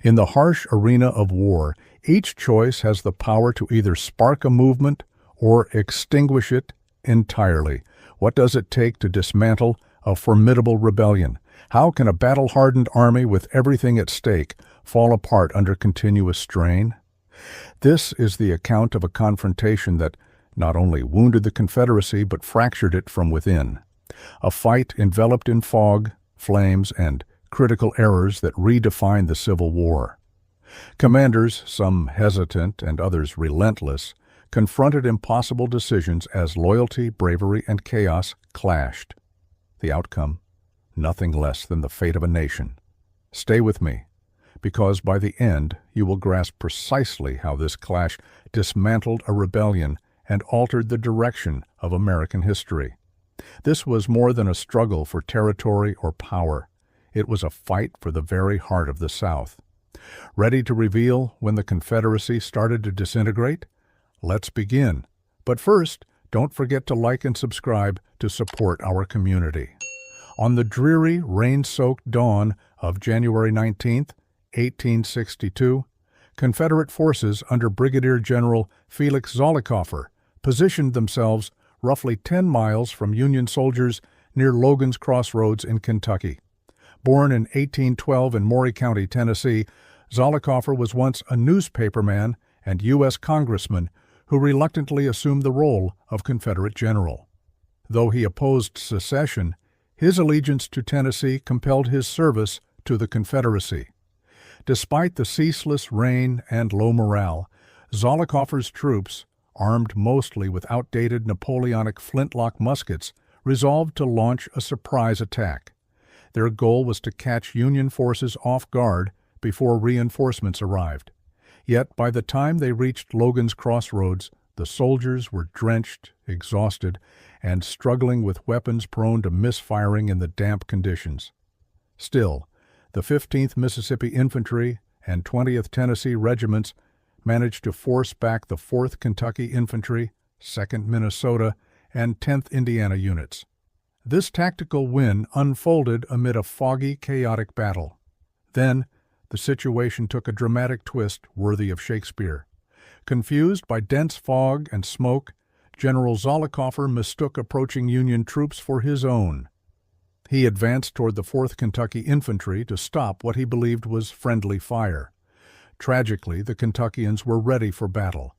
In the harsh arena of war, each choice has the power to either spark a movement or extinguish it entirely. What does it take to dismantle a formidable rebellion? How can a battle-hardened army with everything at stake fall apart under continuous strain? This is the account of a confrontation that not only wounded the Confederacy but fractured it from within. A fight enveloped in fog, flames, and critical errors that redefined the Civil War. Commanders, some hesitant and others relentless, confronted impossible decisions as loyalty, bravery, and chaos clashed. The outcome? Nothing less than the fate of a nation. Stay with me, because by the end you will grasp precisely how this clash dismantled a rebellion and altered the direction of American history. This was more than a struggle for territory or power. It was a fight for the very heart of the South. Ready to reveal when the Confederacy started to disintegrate? Let's begin. But first, don't forget to like and subscribe to support our community. On the dreary, rain-soaked dawn of January 19, 1862, Confederate forces under Brigadier General Felix Zollicoffer positioned themselves roughly 10 miles from Union soldiers near Logan's Crossroads in Kentucky. Born in 1812 in Maury County, Tennessee, Zollicoffer was once a newspaperman and U.S. congressman who reluctantly assumed the role of Confederate general. Though he opposed secession, his allegiance to Tennessee compelled his service to the Confederacy. Despite the ceaseless rain and low morale, Zollicoffer's troops, armed mostly with outdated Napoleonic flintlock muskets, resolved to launch a surprise attack. Their goal was to catch Union forces off guard before reinforcements arrived. Yet by the time they reached Logan's Crossroads, the soldiers were drenched, exhausted, and struggling with weapons prone to misfiring in the damp conditions. Still, the 15th Mississippi Infantry and 20th Tennessee Regiments managed to force back the 4th Kentucky Infantry, 2nd Minnesota, and 10th Indiana units. This tactical win unfolded amid a foggy, chaotic battle. Then, the situation took a dramatic twist worthy of Shakespeare. Confused by dense fog and smoke, General Zollicoffer mistook approaching Union troops for his own. He advanced toward the 4th Kentucky Infantry to stop what he believed was friendly fire. Tragically, the Kentuckians were ready for battle.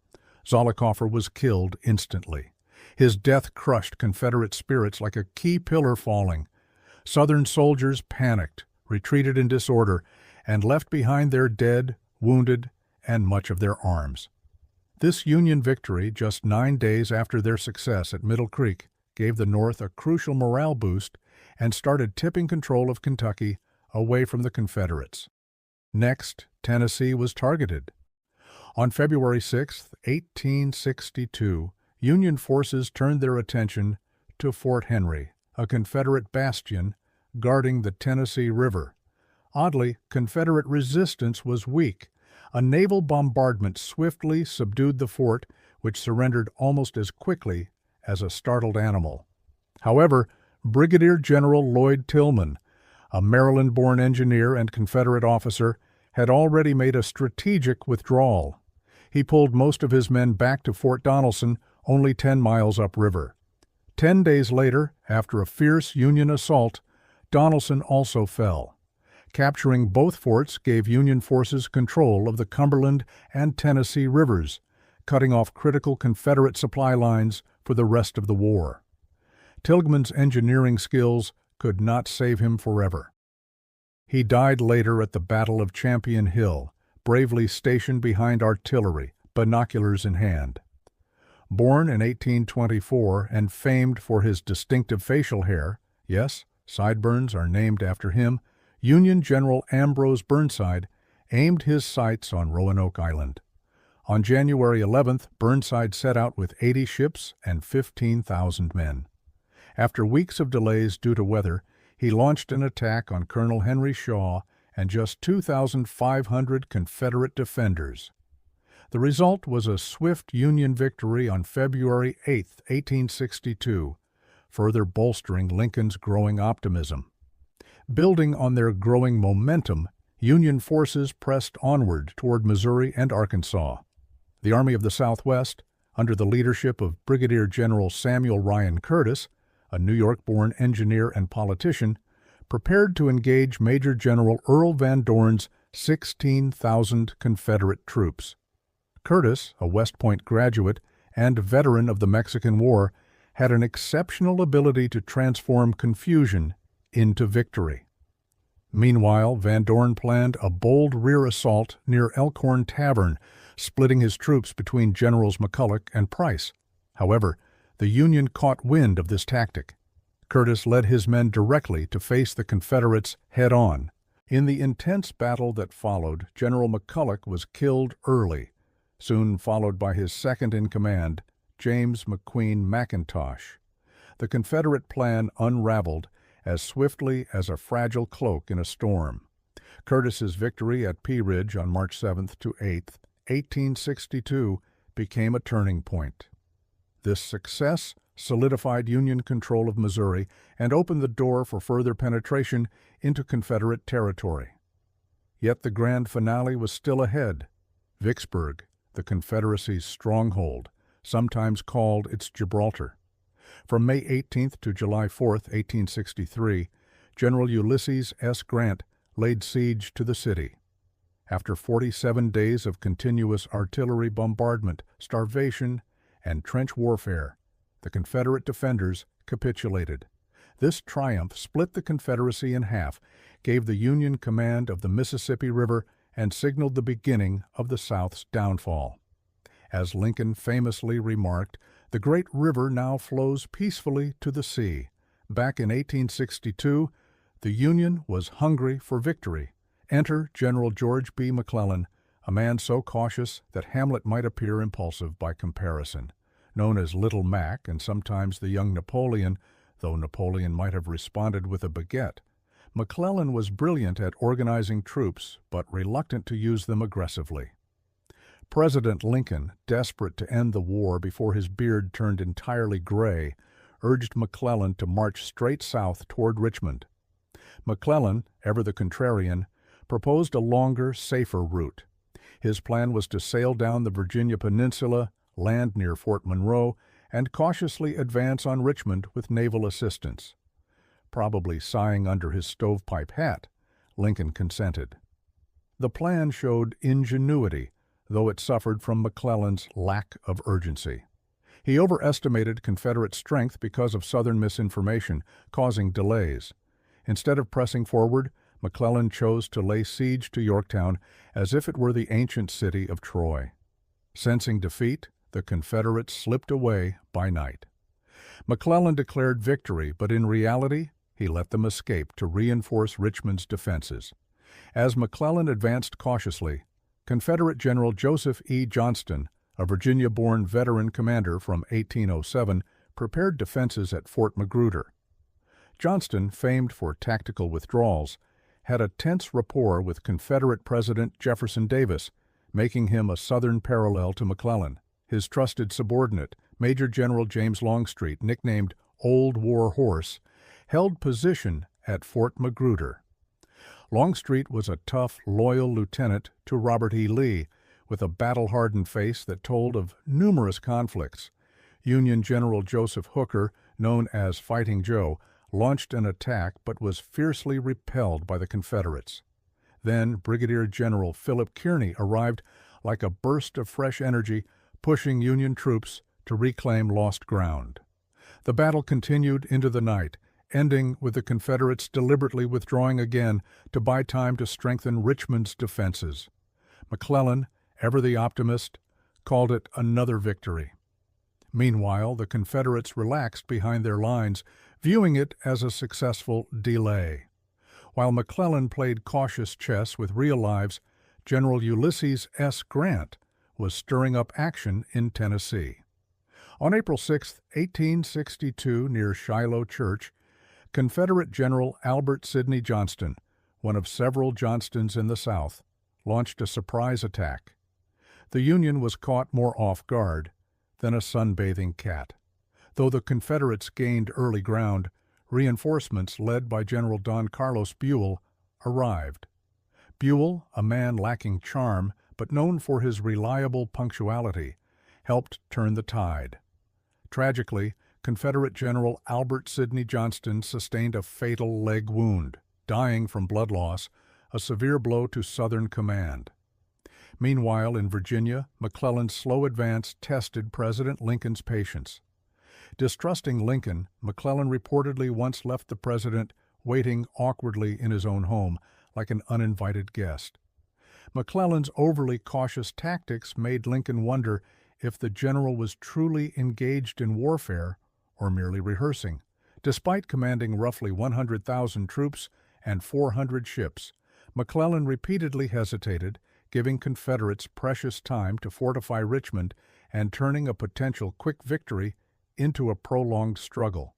Zollicoffer was killed instantly. His death crushed Confederate spirits like a key pillar falling. Southern soldiers panicked, retreated in disorder, and left behind their dead, wounded, and much of their arms. This Union victory, just 9 days after their success at Middle Creek, gave the North a crucial morale boost and started tipping control of Kentucky away from the Confederates. Next, Tennessee was targeted. On February 6, 1862, Union forces turned their attention to Fort Henry, a Confederate bastion guarding the Tennessee River. Oddly, Confederate resistance was weak. A naval bombardment swiftly subdued the fort, which surrendered almost as quickly as a startled animal. However, Brigadier General Lloyd Tillman, a Maryland-born engineer and Confederate officer, had already made a strategic withdrawal. He pulled most of his men back to Fort Donelson, only 10 miles upriver. 10 days later, after a fierce Union assault, Donelson also fell. Capturing both forts gave Union forces control of the Cumberland and Tennessee rivers, cutting off critical Confederate supply lines for the rest of the war. Tillman's engineering skills could not save him forever. He died later at the Battle of Champion Hill, bravely stationed behind artillery, binoculars in hand. Born in 1824 and famed for his distinctive facial hair, yes, sideburns are named after him, Union General Ambrose Burnside aimed his sights on Roanoke Island. On January 11th, Burnside set out with 80 ships and 15,000 men. After weeks of delays due to weather, he launched an attack on Colonel Henry Shaw and just 2,500 Confederate defenders. The result was a swift Union victory on February 8, 1862, further bolstering Lincoln's growing optimism. Building on their growing momentum, Union forces pressed onward toward Missouri and Arkansas. The Army of the Southwest, under the leadership of Brigadier General Samuel Ryan Curtis, a New York-born engineer and politician, prepared to engage Major General Earl Van Dorn's 16,000 Confederate troops. Curtis, a West Point graduate and veteran of the Mexican War, had an exceptional ability to transform confusion into victory. Meanwhile, Van Dorn planned a bold rear assault near Elkhorn Tavern, splitting his troops between Generals McCulloch and Price. However, the Union caught wind of this tactic. Curtis led his men directly to face the Confederates head-on. In the intense battle that followed, General McCulloch was killed early, soon followed by his second-in-command, James McQueen McIntosh. The Confederate plan unraveled as swiftly as a fragile cloak in a storm. Curtis's victory at Pea Ridge on March 7th to 8th, 1862, became a turning point. This success solidified Union control of Missouri and opened the door for further penetration into Confederate territory. Yet the grand finale was still ahead. Vicksburg, the Confederacy's stronghold, sometimes called its Gibraltar. From May 18th to July 4th, 1863, General Ulysses S. Grant laid siege to the city. After 47 days of continuous artillery bombardment, starvation, and trench warfare, the Confederate defenders capitulated. This triumph split the Confederacy in half, gave the Union command of the Mississippi River, and signaled the beginning of the South's downfall. As Lincoln famously remarked, the great river now flows peacefully to the sea. Back in 1862, the Union was hungry for victory. Enter General George B. McClellan, a man so cautious that Hamlet might appear impulsive by comparison. Known as Little Mac and sometimes the young Napoleon, though Napoleon might have responded with a baguette, McClellan was brilliant at organizing troops, but reluctant to use them aggressively. President Lincoln, desperate to end the war before his beard turned entirely gray, urged McClellan to march straight south toward Richmond. McClellan, ever the contrarian, proposed a longer, safer route. His plan was to sail down the Virginia Peninsula, land near Fort Monroe, and cautiously advance on Richmond with naval assistance. Probably sighing under his stovepipe hat, Lincoln consented. The plan showed ingenuity, though it suffered from McClellan's lack of urgency. He overestimated Confederate strength because of Southern misinformation, causing delays. Instead of pressing forward, McClellan chose to lay siege to Yorktown as if it were the ancient city of Troy. Sensing defeat, the Confederates slipped away by night. McClellan declared victory, but in reality, he let them escape to reinforce Richmond's defenses. As McClellan advanced cautiously, Confederate General Joseph E. Johnston, a Virginia-born veteran commander from 1807, prepared defenses at Fort Magruder. Johnston, famed for tactical withdrawals, had a tense rapport with Confederate President Jefferson Davis, making him a Southern parallel to McClellan. His trusted subordinate, Major General James Longstreet, nicknamed Old War Horse, held position at Fort Magruder. Longstreet was a tough, loyal lieutenant to Robert E. Lee, with a battle-hardened face that told of numerous conflicts. Union General Joseph Hooker, known as Fighting Joe, launched an attack but was fiercely repelled by the Confederates. Then Brigadier General Philip Kearny arrived like a burst of fresh energy, pushing Union troops to reclaim lost ground. The battle continued into the night, ending with the Confederates deliberately withdrawing again to buy time to strengthen Richmond's defenses. McClellan, ever the optimist, called it another victory. Meanwhile, the Confederates relaxed behind their lines, viewing it as a successful delay. While McClellan played cautious chess with real lives, General Ulysses S. Grant was stirring up action in Tennessee. On April 6, 1862, near Shiloh Church, Confederate General Albert Sidney Johnston, one of several Johnstons in the South, launched a surprise attack. The Union was caught more off guard than a sunbathing cat. Though the Confederates gained early ground, reinforcements led by General Don Carlos Buell arrived. Buell, a man lacking charm but known for his reliable punctuality, helped turn the tide. Tragically, Confederate General Albert Sidney Johnston sustained a fatal leg wound, dying from blood loss, a severe blow to Southern command. Meanwhile, in Virginia, McClellan's slow advance tested President Lincoln's patience. Distrusting Lincoln, McClellan reportedly once left the president waiting awkwardly in his own home, like an uninvited guest. McClellan's overly cautious tactics made Lincoln wonder if the general was truly engaged in warfare or merely rehearsing. Despite commanding roughly 100,000 troops and 400 ships, McClellan repeatedly hesitated, giving Confederates precious time to fortify Richmond and turning a potential quick victory into a prolonged struggle.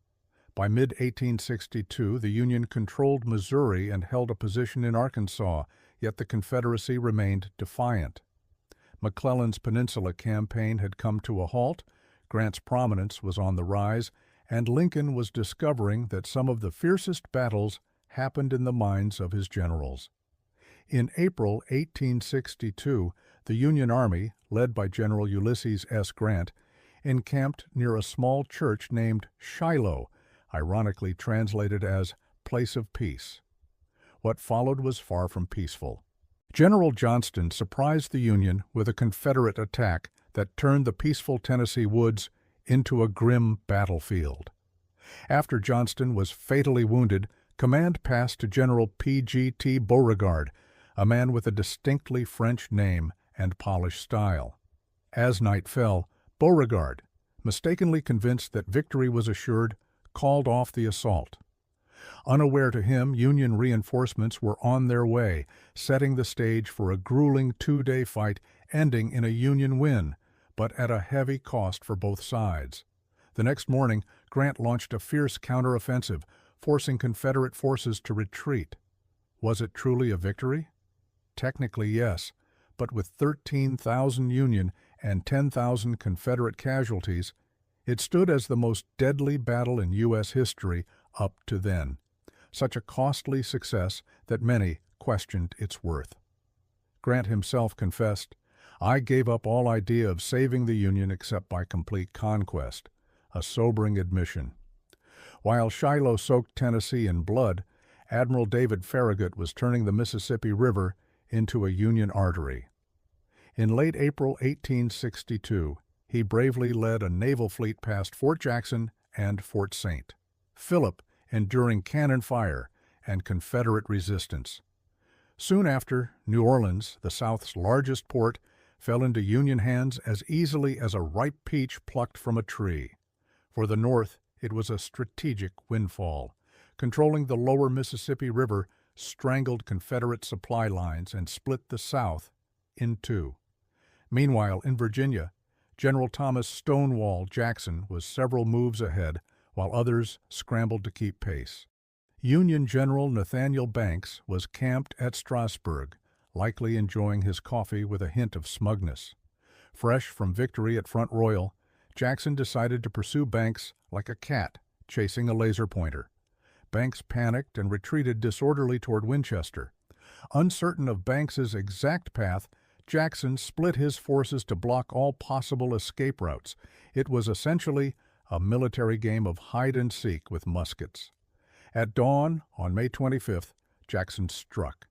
By mid-1862, the Union controlled Missouri and held a position in Arkansas, yet the Confederacy remained defiant. McClellan's Peninsula Campaign had come to a halt, Grant's prominence was on the rise, and Lincoln was discovering that some of the fiercest battles happened in the minds of his generals. In April 1862, the Union Army, led by General Ulysses S. Grant, encamped near a small church named Shiloh, ironically translated as Place of Peace. What followed was far from peaceful. General Johnston surprised the Union with a Confederate attack that turned the peaceful Tennessee woods into a grim battlefield. After Johnston was fatally wounded, command passed to General P.G.T. Beauregard, a man with a distinctly French name and polished style. As night fell, Beauregard, mistakenly convinced that victory was assured, called off the assault. Unaware to him, Union reinforcements were on their way, setting the stage for a grueling two-day fight ending in a Union win, but at a heavy cost for both sides. The next morning, Grant launched a fierce counteroffensive, forcing Confederate forces to retreat. Was it truly a victory? Technically, yes, but with 13,000 Union and 10,000 Confederate casualties, it stood as the most deadly battle in U.S. history up to then, such a costly success that many questioned its worth. Grant himself confessed, "I gave up all idea of saving the Union except by complete conquest," a sobering admission. While Shiloh soaked Tennessee in blood, Admiral David Farragut was turning the Mississippi River into a Union artery. In late April 1862, he bravely led a naval fleet past Fort Jackson and Fort St. Philip, enduring cannon fire and Confederate resistance. Soon after, New Orleans, the South's largest port, fell into Union hands as easily as a ripe peach plucked from a tree. For the North, it was a strategic windfall. Controlling the lower Mississippi River strangled Confederate supply lines and split the South in two. Meanwhile, in Virginia, General Thomas "Stonewall" Jackson was several moves ahead, while others scrambled to keep pace. Union General Nathaniel Banks was camped at Strasburg, likely enjoying his coffee with a hint of smugness. Fresh from victory at Front Royal, Jackson decided to pursue Banks like a cat chasing a laser pointer. Banks panicked and retreated disorderly toward Winchester. Uncertain of Banks's exact path, Jackson split his forces to block all possible escape routes. It was essentially a military game of hide-and-seek with muskets. At dawn, on May 25th, Jackson struck.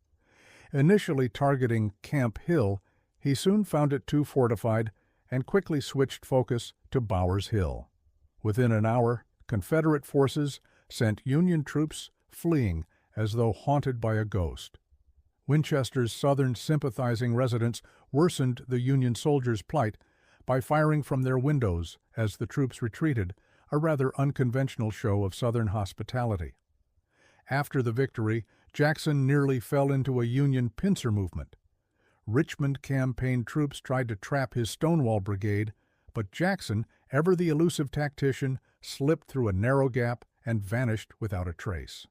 Initially targeting Camp Hill, he soon found it too fortified and quickly switched focus to Bowers Hill. Within an hour, Confederate forces sent Union troops fleeing as though haunted by a ghost. Winchester's Southern sympathizing residents worsened the Union soldiers' plight by firing from their windows as the troops retreated, a rather unconventional show of Southern hospitality. After the victory, Jackson nearly fell into a Union pincer movement. Richmond campaign troops tried to trap his Stonewall Brigade, but Jackson, ever the elusive tactician, slipped through a narrow gap and vanished without a trace.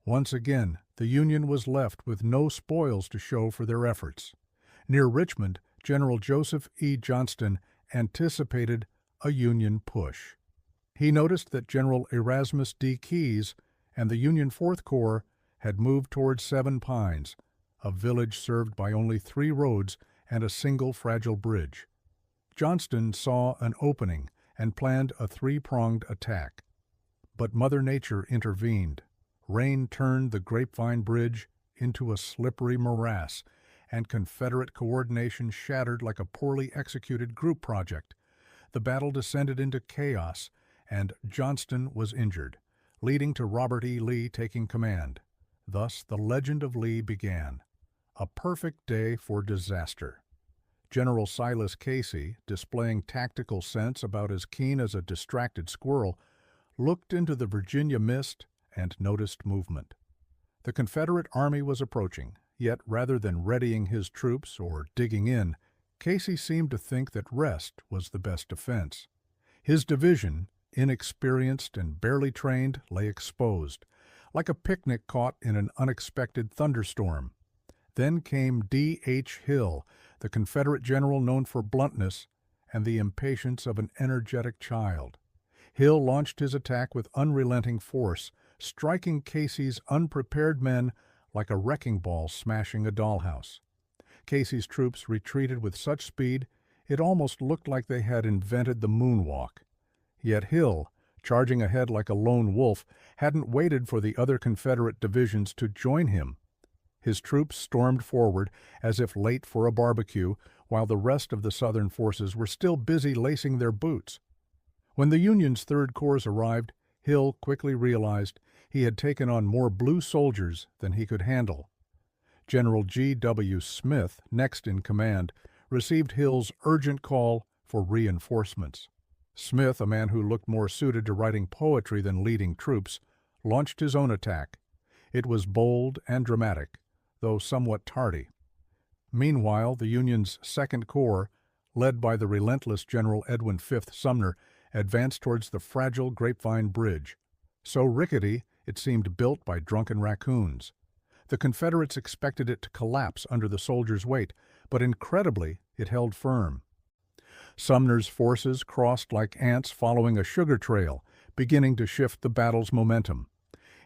Once again, the Union was left with no spoils to show for their efforts. Near Richmond, General Joseph E. Johnston anticipated a Union push. He noticed that General Erasmus D. Keyes and the Union Fourth Corps had moved toward Seven Pines, a village served by only 3 roads and a single fragile bridge. Johnston saw an opening and planned a 3-pronged attack. But Mother Nature intervened. Rain turned the Grapevine Bridge into a slippery morass, and Confederate coordination shattered like a poorly executed group project. The battle descended into chaos, and Johnston was injured, leading to Robert E. Lee taking command. Thus, the legend of Lee began. A perfect day for disaster. General Silas Casey, displaying tactical sense about as keen as a distracted squirrel, looked into the Virginia mist and noticed movement. The Confederate army was approaching, yet rather than readying his troops or digging in, Casey seemed to think that rest was the best defense. His division, inexperienced and barely trained, lay exposed, like a picnic caught in an unexpected thunderstorm. Then came D.H. Hill, the Confederate general known for bluntness and the impatience of an energetic child. Hill launched his attack with unrelenting force, striking Casey's unprepared men like a wrecking ball smashing a dollhouse. Casey's troops retreated with such speed it almost looked like they had invented the moonwalk. Yet Hill, charging ahead like a lone wolf, hadn't waited for the other Confederate divisions to join him. His troops stormed forward as if late for a barbecue, while the rest of the Southern forces were still busy lacing their boots. When the Union's 3rd Corps arrived, Hill quickly realized he had taken on more blue soldiers than he could handle. General G.W. Smith, next in command, received Hill's urgent call for reinforcements. Smith, a man who looked more suited to writing poetry than leading troops, launched his own attack. It was bold and dramatic, though somewhat tardy. Meanwhile, the Union's 2nd Corps, led by the relentless General Edwin V. Sumner, advanced towards the fragile Grapevine Bridge, so rickety it seemed built by drunken raccoons. The Confederates expected it to collapse under the soldiers' weight, but incredibly it held firm. Sumner's forces crossed like ants following a sugar trail, beginning to shift the battle's momentum.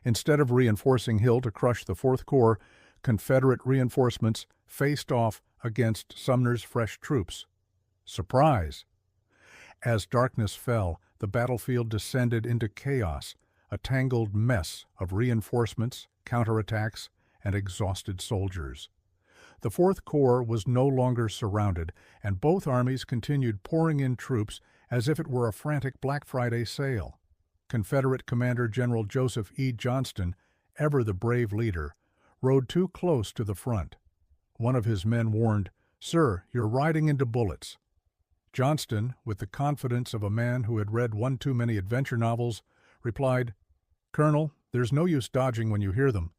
Instead of reinforcing Hill to crush the 4th Corps, Confederate reinforcements faced off against Sumner's fresh troops. Surprise! As darkness fell, the battlefield descended into chaos, a tangled mess of reinforcements, counterattacks, and exhausted soldiers. The 4th Corps was no longer surrounded, and both armies continued pouring in troops as if it were a frantic Black Friday sale. Confederate Commander General Joseph E. Johnston, ever the brave leader, rode too close to the front. One of his men warned, "Sir, you're riding into bullets." Johnston, with the confidence of a man who had read one too many adventure novels, replied, "Colonel, there's no use dodging when you hear them."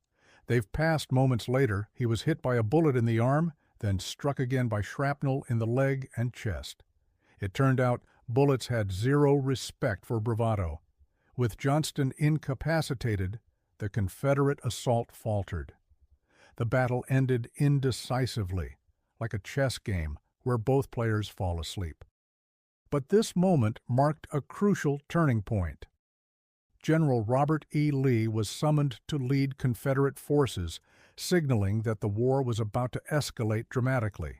They've passed moments later. He was hit by a bullet in the arm, then struck again by shrapnel in the leg and chest. It turned out bullets had zero respect for bravado. With Johnston incapacitated, the Confederate assault faltered. The battle ended indecisively, like a chess game where both players fall asleep. But this moment marked a crucial turning point. General Robert E. Lee was summoned to lead Confederate forces, signaling that the war was about to escalate dramatically.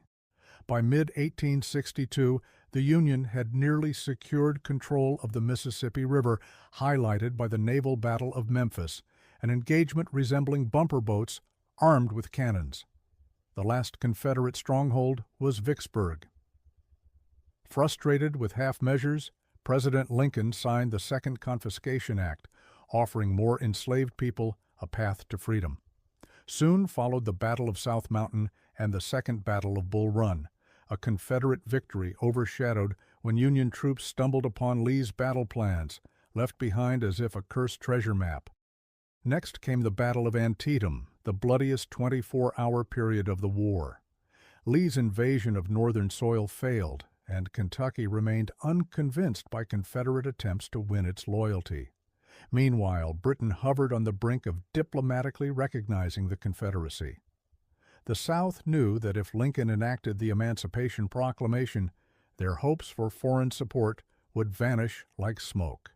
By mid-1862, the Union had nearly secured control of the Mississippi River, highlighted by the naval battle of Memphis, an engagement resembling bumper boats armed with cannons. The last Confederate stronghold was Vicksburg. Frustrated with half measures, President Lincoln signed the Second Confiscation Act, offering more enslaved people a path to freedom. Soon followed the Battle of South Mountain and the Second Battle of Bull Run, a Confederate victory overshadowed when Union troops stumbled upon Lee's battle plans, left behind as if a cursed treasure map. Next came the Battle of Antietam, the bloodiest 24-hour period of the war. Lee's invasion of northern soil failed, and Kentucky remained unconvinced by Confederate attempts to win its loyalty. Meanwhile, Britain hovered on the brink of diplomatically recognizing the Confederacy. The South knew that if Lincoln enacted the Emancipation Proclamation, their hopes for foreign support would vanish like smoke.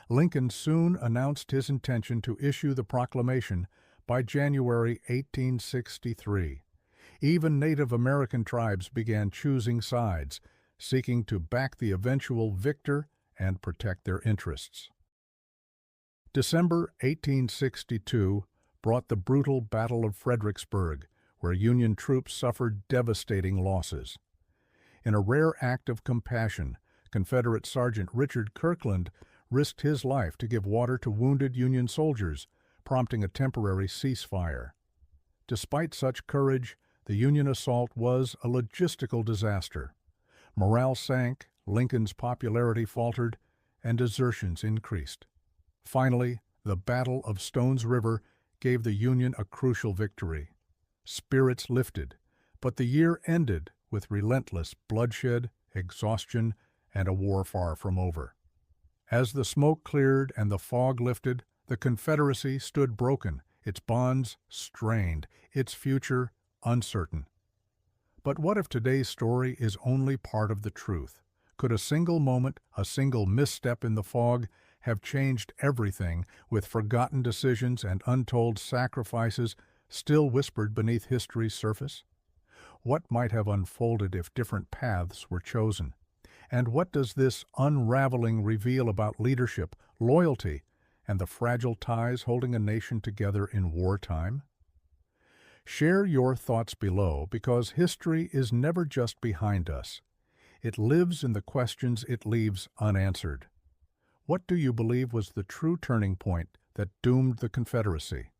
Lincoln soon announced his intention to issue the proclamation, By January 1863, even Native American tribes began choosing sides, seeking to back the eventual victor and protect their interests. December 1862 brought the brutal Battle of Fredericksburg, where Union troops suffered devastating losses. In a rare act of compassion, Confederate Sergeant Richard Kirkland risked his life to give water to wounded Union soldiers, prompting a temporary ceasefire. Despite such courage, the Union assault was a logistical disaster. Morale sank, Lincoln's popularity faltered, and desertions increased. Finally, the Battle of Stones River gave the Union a crucial victory. Spirits lifted, but the year ended with relentless bloodshed, exhaustion, and a war far from over. As the smoke cleared and the fog lifted, the Confederacy stood broken, its bonds strained, its future uncertain. But what if today's story is only part of the truth? Could a single moment, a single misstep in the fog, have changed everything, with forgotten decisions and untold sacrifices still whispered beneath history's surface? What might have unfolded if different paths were chosen? And what does this unraveling reveal about leadership, loyalty, and the fragile ties holding a nation together in wartime? Share your thoughts below, because history is never just behind us. It lives in the questions it leaves unanswered. What do you believe was the true turning point that doomed the Confederacy?